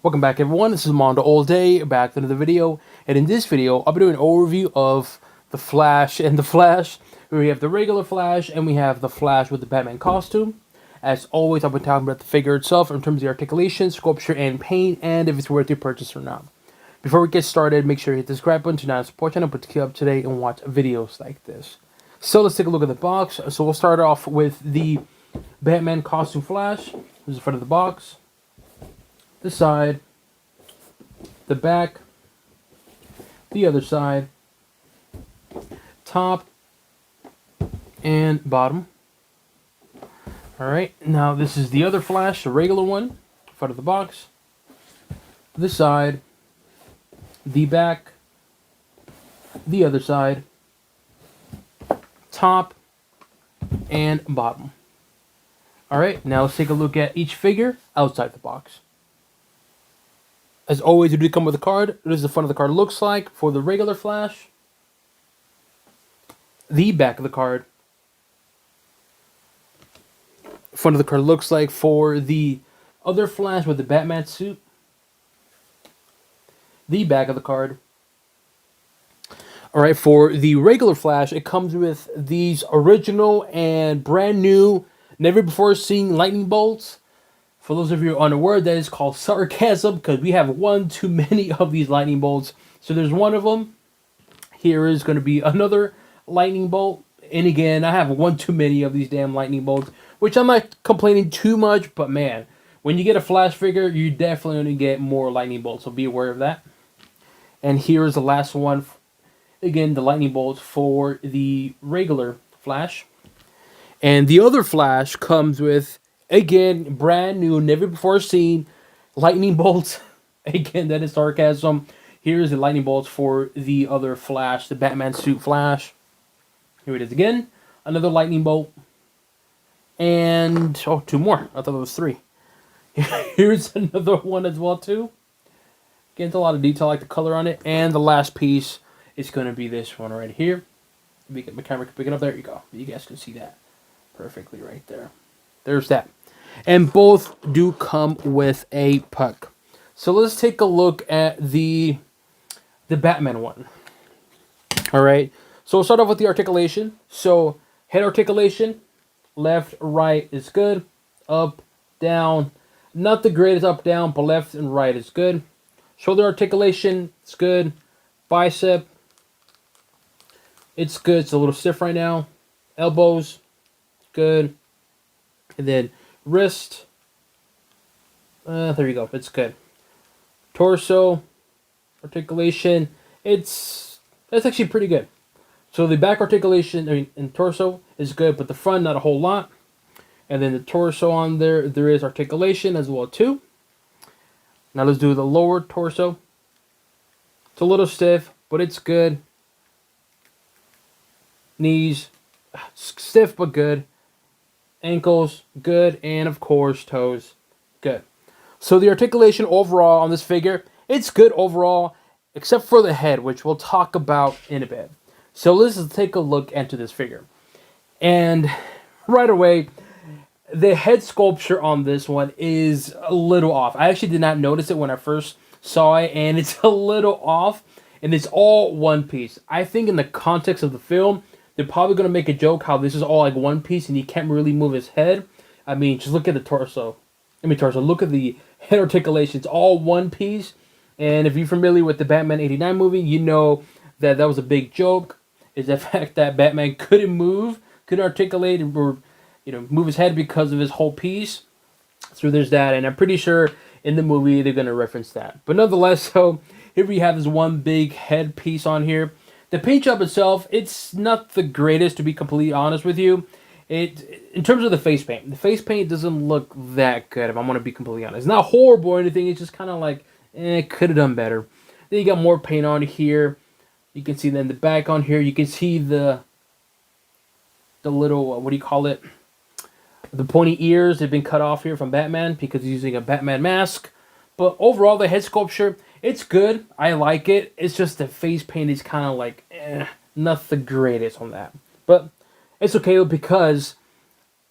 Welcome back, everyone. This is MandoAllDay, back with another video. And in this video, I'll be doing an overview of the Flash and the Flash. We have the regular Flash, and we have the Flash with the Batman costume. As always, I'll be talking about the figure itself in terms of the articulation, sculpture, and paint, and if it's worth your purchase or not. Before we get started, make sure you hit the subscribe button to not support channel, but to keep up to date and watch videos like this. So let's take a look at the box. So we'll start off with the Batman costume Flash. This is the front of the box. The side, the back, the other side, top, and bottom. Alright, now this is the other Flash, the regular one, front of the box, the side, the back, the other side, top, and bottom. Alright, now let's take a look at each figure outside the box. As always, you do come with a card. This is the front of the card looks like for the regular Flash. The back of the card. Front of the card looks like for the other Flash with the Batman suit. The back of the card. Alright, for the regular Flash, it comes with these original and brand new, never before seen lightning bolts. For those of you unaware, that is called sarcasm because we have one too many of these lightning bolts. So there's one of them. Here is going to be another lightning bolt. And again, I have one too many of these damn lightning bolts, which I'm not complaining too much. But man, when you get a Flash figure, you definitely only get more lightning bolts. So be aware of that. And here is the last one. Again, the lightning bolts for the regular Flash. And the other Flash comes with, again, brand new, never before seen lightning bolts. Again, that is sarcasm. Here's the lightning bolts for the other Flash, the Batman suit Flash. Here it is again. Another lightning bolt. And, oh, two more. I thought it was three. Here's another one as well, too. Again, it's a lot of detail, I like the color on it. And the last piece is going to be this one right here. Let me get my camera, pick it up. There you go. You guys can see that perfectly right there. There's that. And both do come with a puck. So let's take a look at the Batman one. Alright. So we'll start off with the articulation. So head articulation, left, right is good. Up, down. Not the greatest up, down, but left and right is good. Shoulder articulation, it's good. Bicep, it's good. It's a little stiff right now. Elbows, good. And then wrist, there you go, it's good. Torso, articulation, that's actually pretty good. So the back articulation and torso is good, but the front, not a whole lot. And then the torso on there is articulation as well too. Now let's do the lower torso. It's a little stiff, but it's good. Knees, stiff but good. Ankles, good. And of course, toes, good. So the articulation overall on this figure, it's good overall, except for the head, which we'll talk about in a bit. So let's take a look into this figure. And right away, the head sculpture on this one is a little off. I actually did not notice it when I first saw it, and it's a little off. And it's all one piece. I think in the context of the film, they're probably going to make a joke how this is all like one piece and he can't really move his head. I mean, just look at the torso. Look at the head articulation. It's all one piece. And if you're familiar with the Batman 89 movie, you know that that was a big joke. Is the fact that Batman couldn't articulate or move his head because of his whole piece. So there's that. And I'm pretty sure in the movie they're going to reference that. But nonetheless, so here we have this one big head piece on here. The paint job itself, it's not the greatest, to be completely honest with you. In terms of the face paint doesn't look that good, if I'm going to be completely honest. It's not horrible or anything, it's just kind of like, could have done better. Then you got more paint on here. You can see then the back on here. You can see the little, what do you call it? The pointy ears have been cut off here from Batman because he's using a Batman mask. But overall, the head sculpture, it's good. I like it. It's just the face paint is kind of like, not the greatest on that. But it's okay because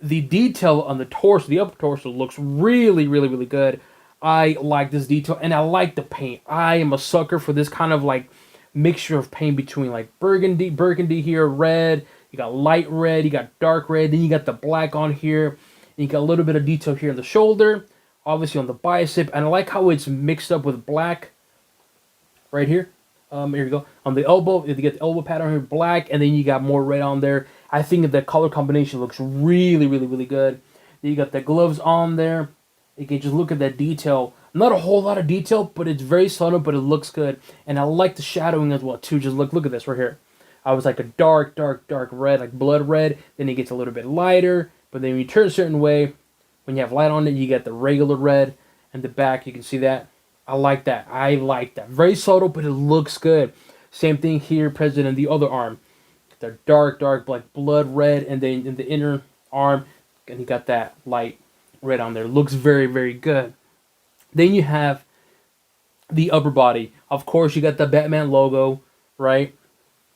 the detail on the torso, the upper torso, looks really, really, really good. I like this detail, and I like the paint. I am a sucker for this kind of like mixture of paint between like burgundy here, red. You got light red, you got dark red, then you got the black on here, and you got a little bit of detail here on the shoulder, obviously on the bicep, and I like how it's mixed up with black right here. Here you go. On the elbow, you get the elbow pattern here, black, and then you got more red on there. I think the color combination looks really, really, really good. Then you got the gloves on there. You can just look at that detail. Not a whole lot of detail, but it's very subtle, but it looks good. And I like the shadowing as well, too. Just look at this right here. I was like a dark red, like blood red. Then it gets a little bit lighter. But then when you turn a certain way, when you have light on it, you get the regular red. And the back, you can see that. I like that. I like that. Very subtle, but it looks good. Same thing here, present in the other arm. The dark, like blood red, and then in the inner arm, and you got that light red on there. Looks very, very good. Then you have the upper body. Of course, you got the Batman logo, right?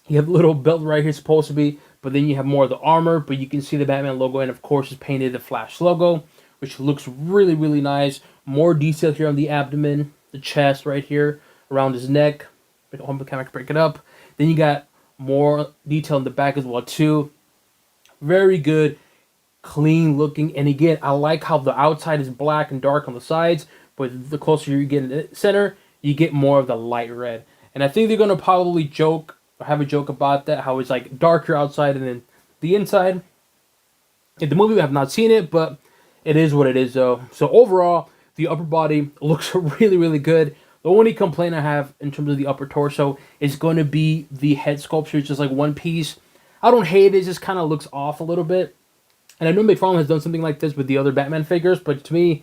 You have a little belt right here, supposed to be, but then you have more of the armor, but you can see the Batman logo, and of course, it's painted the Flash logo, which looks really, really nice. More detail here on the abdomen, the chest right here, around his neck. I hope I can break it up. Then you got more detail in the back as well, too. Very good, clean looking. And again, I like how the outside is black and dark on the sides, but the closer you get in the center, you get more of the light red. And I think they're going to probably joke, or have a joke about that, how it's like darker outside and then the inside. In the movie, we have not seen it, but it is what it is, though. So overall, the upper body looks really, really good. The only complaint I have in terms of the upper torso is going to be the head sculpture. It's just like one piece. I don't hate it. It just kind of looks off a little bit. And I know McFarlane has done something like this with the other Batman figures, but to me,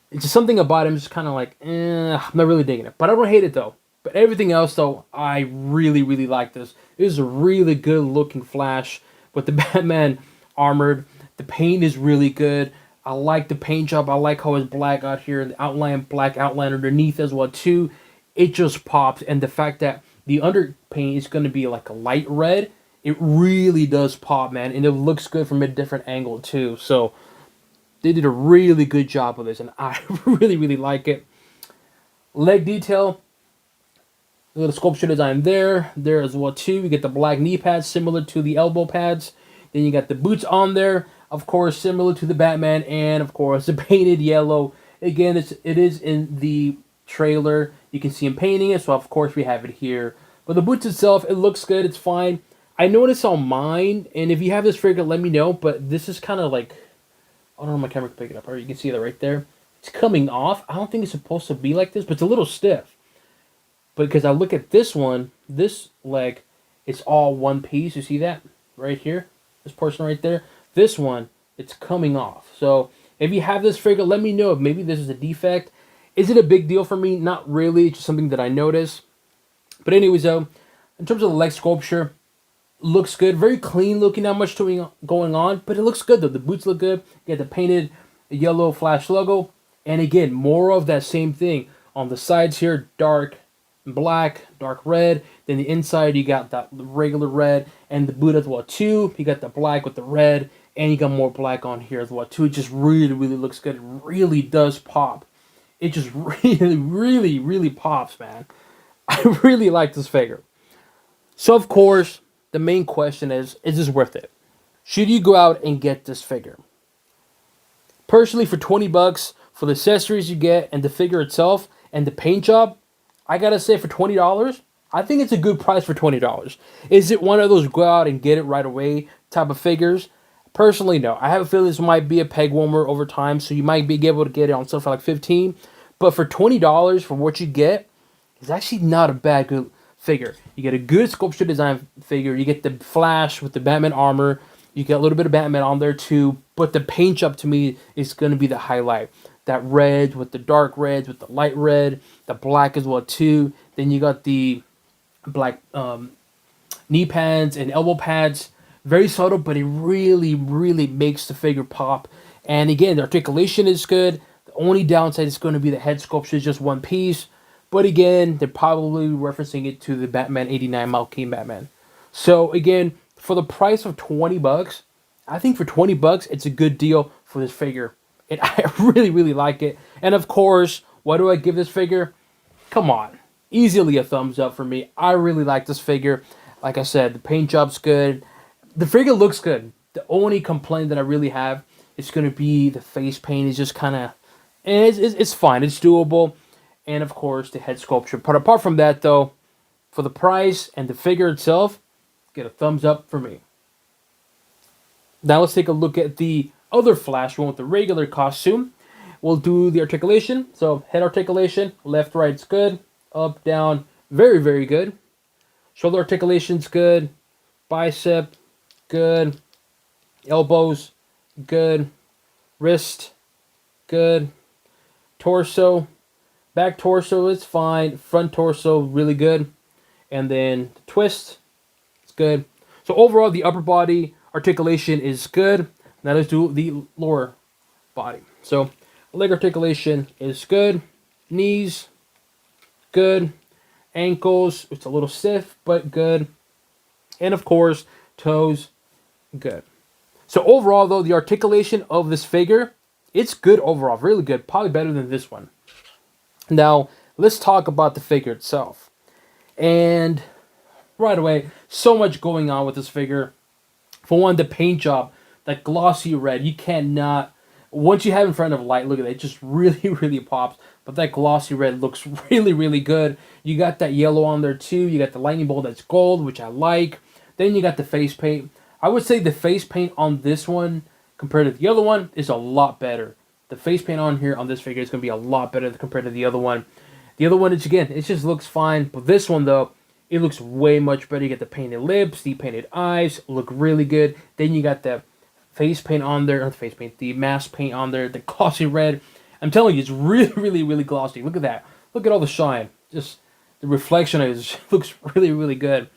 it's just something about him just kind of like, I'm not really digging it. But I don't hate it, though. But everything else, though, I really, really like this. This is a really good looking Flash with the Batman armored. The paint is really good. I like the paint job. I like how it's black out here and the outline, black outline underneath as well too. It just pops, and the fact that the underpaint is going to be like a light red, it really does pop, man, and it looks good from a different angle too. So they did a really good job with this, and I really, really like it. Leg detail, a little sculpture design there as well too. You get the black knee pads similar to the elbow pads. Then you got the boots on there. Of course, similar to the Batman, and of course, the painted yellow. Again, it is in the trailer. You can see him painting it, so of course we have it here. But the boots itself, it looks good. It's fine. I noticed on mine, and if you have this figure, let me know. But this is kind of like, I don't know if my camera can pick it up. Or you can see that right there. It's coming off. I don't think it's supposed to be like this, but it's a little stiff. But because I look at this one, this leg, it's all one piece. You see that right here? This portion right there. This one, it's coming off. So if you have this figure, let me know if maybe this is a defect. Is it a big deal for me? Not really. It's just something that I notice. But anyways, though, in terms of the leg sculpture, looks good. Very clean looking. Not much going on, but it looks good, though. The boots look good. You got the painted yellow Flash logo. And again, more of that same thing. On the sides here, dark black, dark red. Then the inside, you got that regular red. And the boot as well, too. You got the black with the red. And you got more black on here as well, too. It just really, really looks good. It really does pop. It just really, really, really pops, man. I really like this figure. So, of course, the main question is this worth it? Should you go out and get this figure? Personally, for 20 bucks, for the accessories you get and the figure itself and the paint job, I gotta say, for $20, I think it's a good price for $20. Is it one of those go out and get it right away type of figures? Personally, no. I have a feeling this might be a peg warmer over time, so you might be able to get it on stuff for like $15. But for $20 for what you get, it's actually not a bad good figure. You get a good sculpture design figure. You get the Flash with the Batman armor. You get a little bit of Batman on there too. But the paint job to me is going to be the highlight. That red with the dark reds, with the light red, the black as well too. Then you got the black knee pads and elbow pads. Very subtle, but it really, really makes the figure pop. And again, the articulation is good. The only downside is going to be the head sculpture is just one piece. But again, they're probably referencing it to the Batman 89 Malkin Batman. So again, for the price of 20 bucks, I think for 20 bucks, it's a good deal for this figure. And I really, really like it. And of course, What do I give this figure? Come on. Easily a thumbs up for me. I really like this figure. Like I said, the paint job's good. The figure looks good. The only complaint that I really have is going to be the face paint is just kind of... It's fine. It's doable. And, of course, the head sculpture. But apart from that, though, for the price and the figure itself, get a thumbs up for me. Now let's take a look at the other Flash one with the regular costume. We'll do the articulation. So head articulation, left, right's good. Up, down, very, very good. Shoulder articulation's good. Bicep, good. Elbows, good. Wrist, good. Torso, back torso is fine. Front torso, really good. And then the twist, it's good. So overall, the upper body articulation is good. Now let's do the lower body. So leg articulation is good. Knees, good. Ankles, it's a little stiff, but good. And of course, toes, good. So overall, though, the articulation of this figure, it's good overall. Really good. Probably better than this one. Now, let's talk about the figure itself. And right away, so much going on with this figure. For one, the paint job, that glossy red, you cannot... Once you have in front of light, look at that. It just really, really pops. But that glossy red looks really, really good. You got that yellow on there too. You got the lightning bolt that's gold, which I like. Then you got the face paint. I would say the face paint on this one compared to the other one is a lot better. The face paint on here on this figure is going to be a lot better compared to the other one. The other one, is again, it just looks fine. But this one, though, it looks way much better. You get the painted lips, the painted eyes, look really good. Then you got the face paint on there, not the face paint, the mask paint on there, the glossy red. I'm telling you, it's really, really, really glossy. Look at that. Look at all the shine. Just the reflection of it looks really, really good.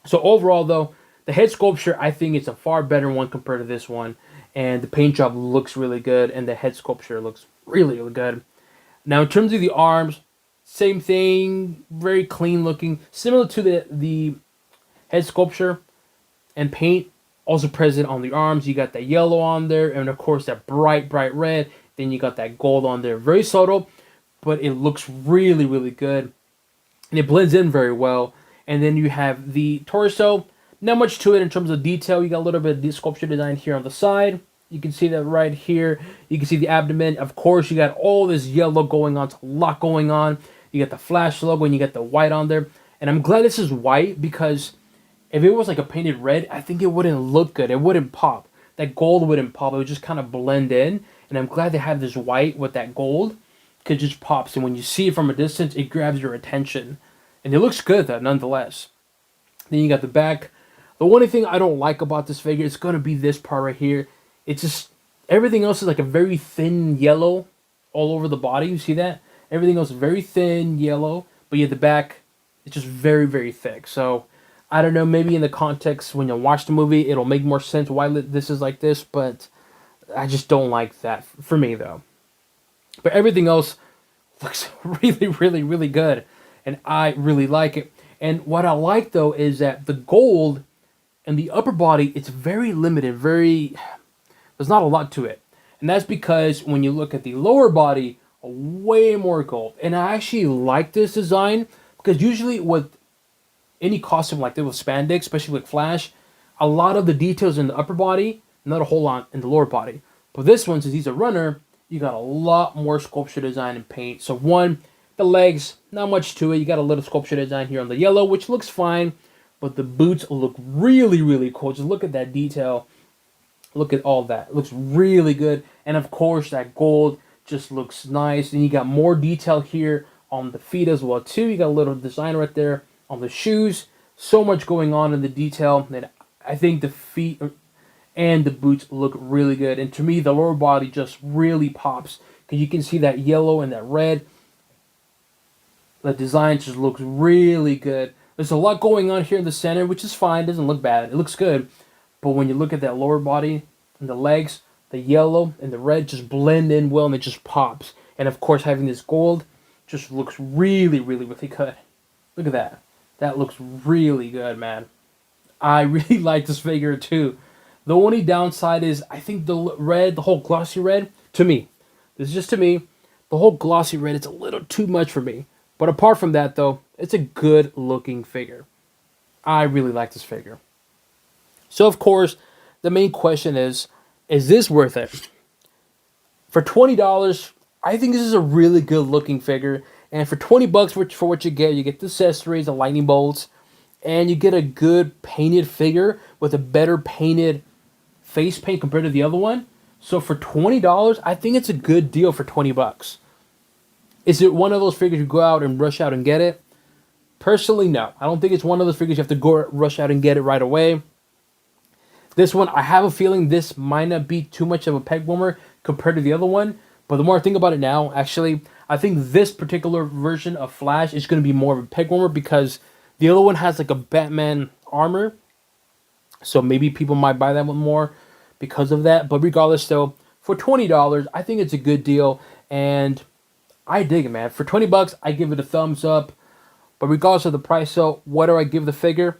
So overall, though, the head sculpture, I think it's a far better one compared to this one. And the paint job looks really good, and the head sculpture looks really, really good. Now, in terms of the arms, same thing, very clean looking, similar to the head sculpture and paint, also present on the arms. You got that yellow on there, and of course that bright, bright red. Then you got that gold on there, very subtle, but it looks really, really good, and it blends in very well. And then you have the torso. Not much to it in terms of detail. You got a little bit of the sculpture design here on the side. You can see that right here. You can see the abdomen. Of course, you got all this yellow going on. It's a lot going on. You got the Flash logo and you got the white on there. And I'm glad this is white because if it was like a painted red, I think it wouldn't look good. It wouldn't pop. That gold wouldn't pop. It would just kind of blend in. And I'm glad they have this white with that gold because it just pops. And when you see it from a distance, it grabs your attention. And it looks good, though, nonetheless. Then you got the back. The only thing I don't like about this figure is going to be this part right here. It's just, everything else is like a very thin yellow all over the body. You see that? Everything else is very thin yellow. But yeah, the back, it's just very, very thick. So, I don't know, maybe in the context when you watch the movie, it'll make more sense why this is like this. But I just don't like that for me, though. But everything else looks really, really, really good. And I really like it. And what I like, though, is that the gold and the upper body, it's very limited, there's not a lot to it. And that's because when you look at the lower body, way more gold. And I actually like this design because usually with any costume like this with spandex, especially with Flash, a lot of the details in the upper body, not a whole lot in the lower body. But this one, since he's a runner, you got a lot more sculpture design and paint. So one, the legs, not much to it. You got a little sculpture design here on the yellow, which looks fine. But the boots look really, really cool. Just look at that detail. Look at all that. It looks really good. And of course, that gold just looks nice. And you got more detail here on the feet as well, too. You got a little design right there on the shoes. So much going on in the detail. And I think the feet and the boots look really good. And to me, the lower body just really pops. Because you can see that yellow and that red. The design just looks really good. There's a lot going on here in the center, which is fine. It doesn't look bad. It looks good. But when you look at that lower body and the legs, the yellow and the red just blend in well and it just pops. And of course, having this gold just looks really, really, really good. Look at that. That looks really good, man. I really like this figure too. The only downside is I think the red, the whole glossy red, to me, this is just to me, The whole glossy red, it's a little too much for me. But apart from that, though, it's a good looking figure. I really like this figure. So, of course, the main question is this worth it? For $20, I think this is a really good looking figure. And for $20 for what you get the accessories, the lightning bolts, and you get a good painted figure with a better painted face paint compared to the other one. So for $20, I think it's a good deal for $20. Is it one of those figures you go out and rush out and get it? Personally, no. I don't think it's one of those figures you have to go rush out and get it right away. This one, I have a feeling this might not be too much of a peg warmer compared to the other one. But the more I think about it now, actually, I think this particular version of Flash is going to be more of a peg warmer because the other one has like a Batman armor. So maybe people might buy that one more because of that. But regardless, though, for $20, I think it's a good deal. And I dig it, man. For $20, I give it a thumbs up. But regardless of the price, so what do I give the figure?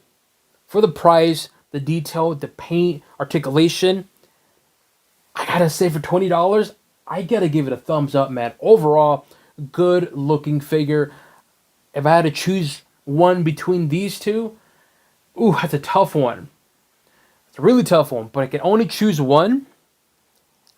For the price, the detail, the paint, articulation, I gotta say for $20, I gotta give it a thumbs up, man. Overall, good looking figure. If I had to choose one between these two, ooh, that's a tough one. It's a really tough one, but I can only choose one.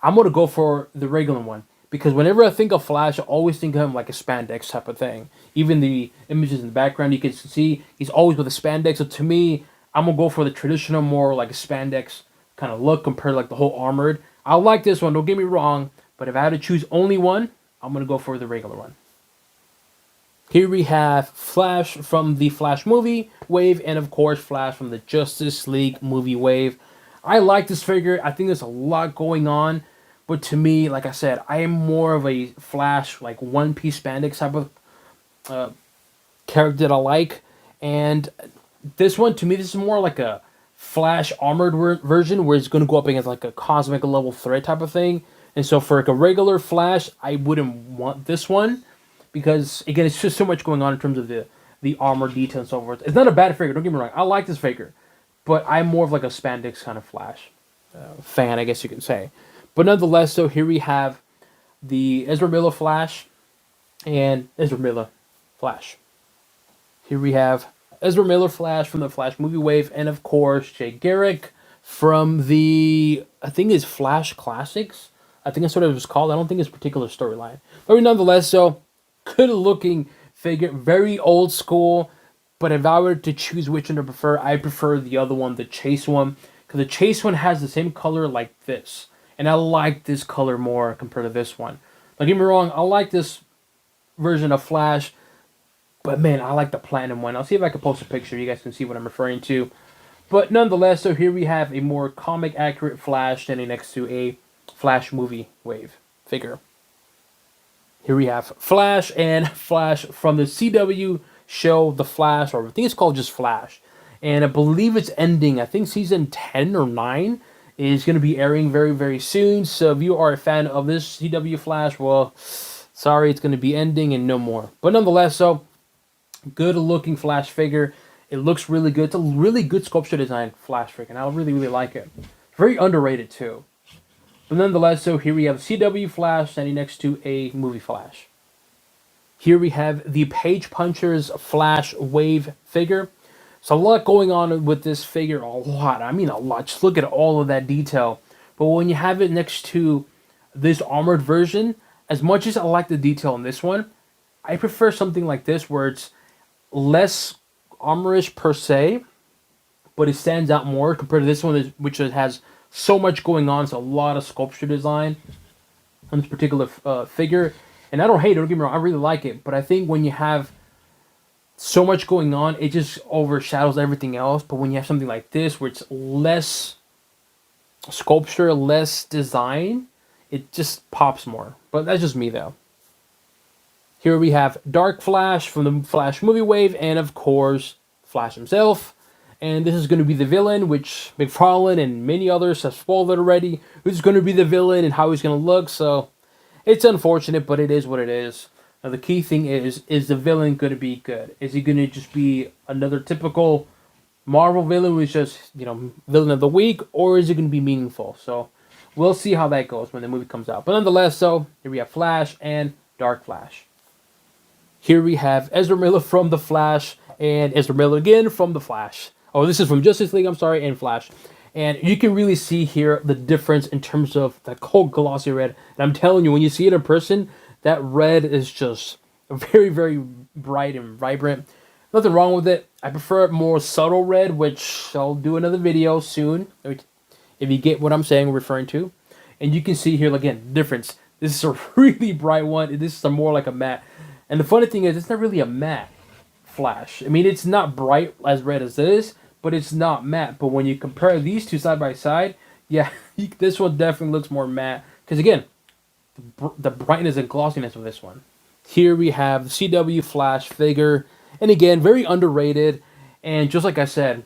I'm gonna go for the regular one. Because whenever I think of Flash, I always think of him like a spandex type of thing. Even the images in the background, you can see he's always with a spandex. So to me, I'm going to go for the traditional, more like a spandex kind of look compared to like the whole armored. I like this one, don't get me wrong. But if I had to choose only one, I'm going to go for the regular one. Here we have Flash from the Flash movie wave. And of course, Flash from the Justice League movie wave. I like this figure. I think there's a lot going on. But to me, like I said, I am more of a Flash, like one-piece spandex type of character that I like. And this one, to me, this is more like a Flash armored version where it's going to go up against like a cosmic level threat type of thing. And so for like a regular Flash, I wouldn't want this one. Because, again, it's just so much going on in terms of the armor detail and so forth. It's not a bad figure, don't get me wrong. I like this figure. But I'm more of like a spandex kind of Flash fan, I guess you can say. But nonetheless, so here we have the Ezra Miller Flash and Ezra Miller Flash. Here we have Ezra Miller Flash from the Flash movie wave, and of course, Jay Garrick from the, I think it's Flash Classics. I think that's what it was called. I don't think it's a particular storyline. But nonetheless, so good looking figure, very old school. But if I were to choose which one to prefer, I prefer the other one, the Chase one. Because the Chase one has the same color like this. And I like this color more compared to this one. Don't get me wrong, I like this version of Flash. But man, I like the platinum one. I'll see if I can post a picture. You guys can see what I'm referring to. But nonetheless, so here we have a more comic accurate Flash standing next to a Flash movie wave figure. Here we have Flash and Flash from the CW show The Flash. Or I think it's called just Flash. And I believe it's ending. I think season 10 or 9. Is going to be airing very, very soon. So if you are a fan of this CW Flash, well, sorry, it's going to be ending and no more. But nonetheless, so good looking Flash figure. It looks really good. It's a really good sculpture design Flash figure, and I really, really like it. Very underrated too. But nonetheless, so here we have CW Flash standing next to a movie Flash. Here we have the Page Punchers Flash Wave figure. So a lot going on with this figure, a lot. I mean a lot. Just look at all of that detail. But when you have it next to this armored version, as much as I like the detail in this one, I prefer something like this where it's less armorish per se, but it stands out more compared to this one, which has so much going on. It's a lot of sculpture design on this particular figure. And I don't hate it, don't get me wrong, I really like it. But I think when you have so much going on, it just overshadows everything else. But when you have something like this, where it's less sculpture, less design, it just pops more. But that's just me, though. Here we have Dark Flash from the Flash movie wave, and of course, Flash himself. And this is going to be the villain, which McFarlane and many others have spoiled it already. Who's going to be the villain and how he's going to look. So it's unfortunate, but it is what it is. Now, the key thing is the villain going to be good? Is he going to just be another typical Marvel villain who's just, villain of the week? Or is it going to be meaningful? So, we'll see how that goes when the movie comes out. But nonetheless, so, here we have Flash and Dark Flash. Here we have Ezra Miller from The Flash and Ezra Miller again from The Flash. Oh, this is from Justice League, I'm sorry, and Flash. And you can really see here the difference in terms of that cold glossy red. And I'm telling you, when you see it in person, that red is just very, very bright and vibrant. Nothing wrong with it. I prefer more subtle red, which I'll do another video soon, if you get what I'm saying, referring to. And you can see here, again, the difference. This is a really bright one. This is more like a matte. And the funny thing is, it's not really a matte Flash. I mean, it's not bright as red as this, but it's not matte. But when you compare these two side by side, yeah, this one definitely looks more matte. Because again, the brightness and glossiness of this one. Here we have the CW Flash figure. And again, very underrated. And just like I said,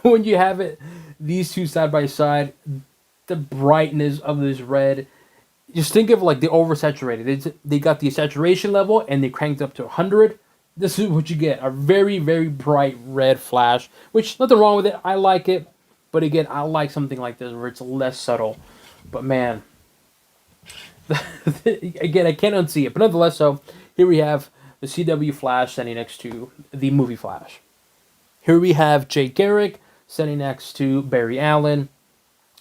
when you have it, these two side by side, the brightness of this red, just think of like the oversaturated. They got the saturation level and they cranked up to 100. This is what you get, a very, very bright red Flash, which nothing wrong with it. I like it. But again, I like something like this where it's less subtle. But man, again, I can't unsee it. But nonetheless, so here we have the CW Flash standing next to the movie Flash. Here we have Jay Garrick standing next to Barry Allen.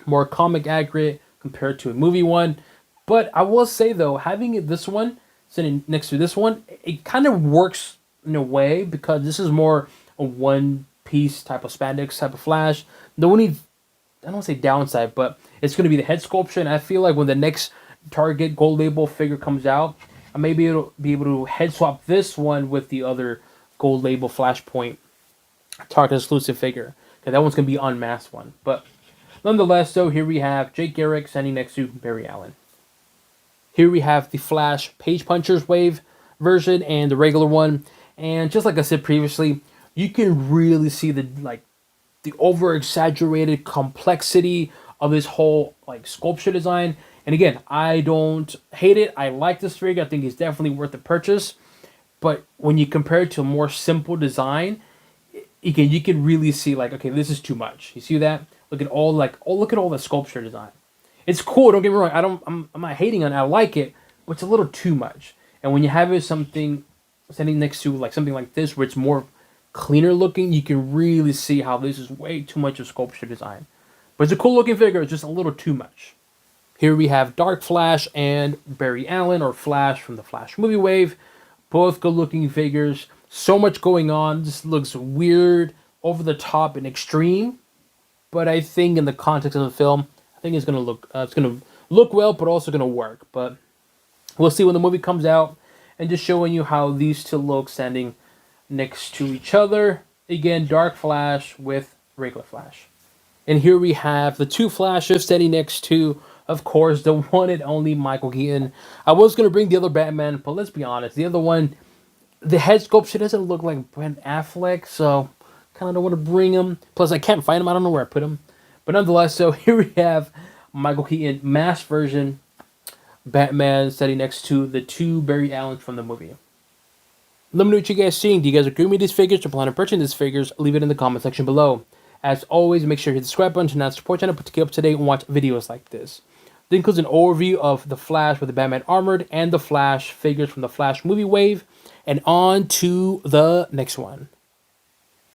More comic accurate compared to a movie one. But I will say, though, having this one sitting next to this one, it kind of works in a way because this is more a one-piece type of spandex type of Flash. The only, I don't want to say downside, but it's going to be the head sculpture. And I feel like when the next Target Gold Label figure comes out, I may be able to head swap this one with the other Gold Label Flashpoint Target exclusive figure. Okay, that one's going to be unmasked one. But nonetheless, so here we have Jake Garrick standing next to Barry Allen. Here we have the Flash Page Punchers Wave version and the regular one. And just like I said previously, you can really see the over-exaggerated complexity of this whole sculpture design. And again, I don't hate it. I like this figure. I think it's definitely worth the purchase. But when you compare it to a more simple design, you can really see okay, this is too much. You see that? Look at all look at all the sculpture design. It's cool. Don't get me wrong. I'm not hating on it. I like it, but it's a little too much. And when you have it something standing next to something like this, where it's more cleaner looking, you can really see how this is way too much of sculpture design. But it's a cool looking figure. It's just a little too much. Here we have Dark Flash and Barry Allen, or Flash from the Flash movie wave. Both good looking figures. So much going on. This looks weird, over the top, and extreme. But I think in the context of the film, I think it's gonna look well, but also gonna work. But we'll see when the movie comes out, and just showing you how these two look standing next to each other. Again, Dark Flash with regular Flash. And here we have the two Flashes standing next to, of course, the one and only Michael Keaton. I was gonna bring the other Batman, but let's be honest, the other one, the head sculpture doesn't look like Ben Affleck, so kind of don't want to bring him. Plus, I can't find him. I don't know where I put him. But nonetheless, so here we have Michael Keaton masked version Batman standing next to the two Barry Allens from the movie. Let me know what you guys think. Do you guys agree with these figures or plan on purchasing these figures? Leave it in the comment section below. As always, make sure you hit the subscribe button to not support channel to keep up to date and watch videos like this. This includes an overview of the Flash with the Batman Armored and the Flash figures from the Flash movie wave. And on to the next one.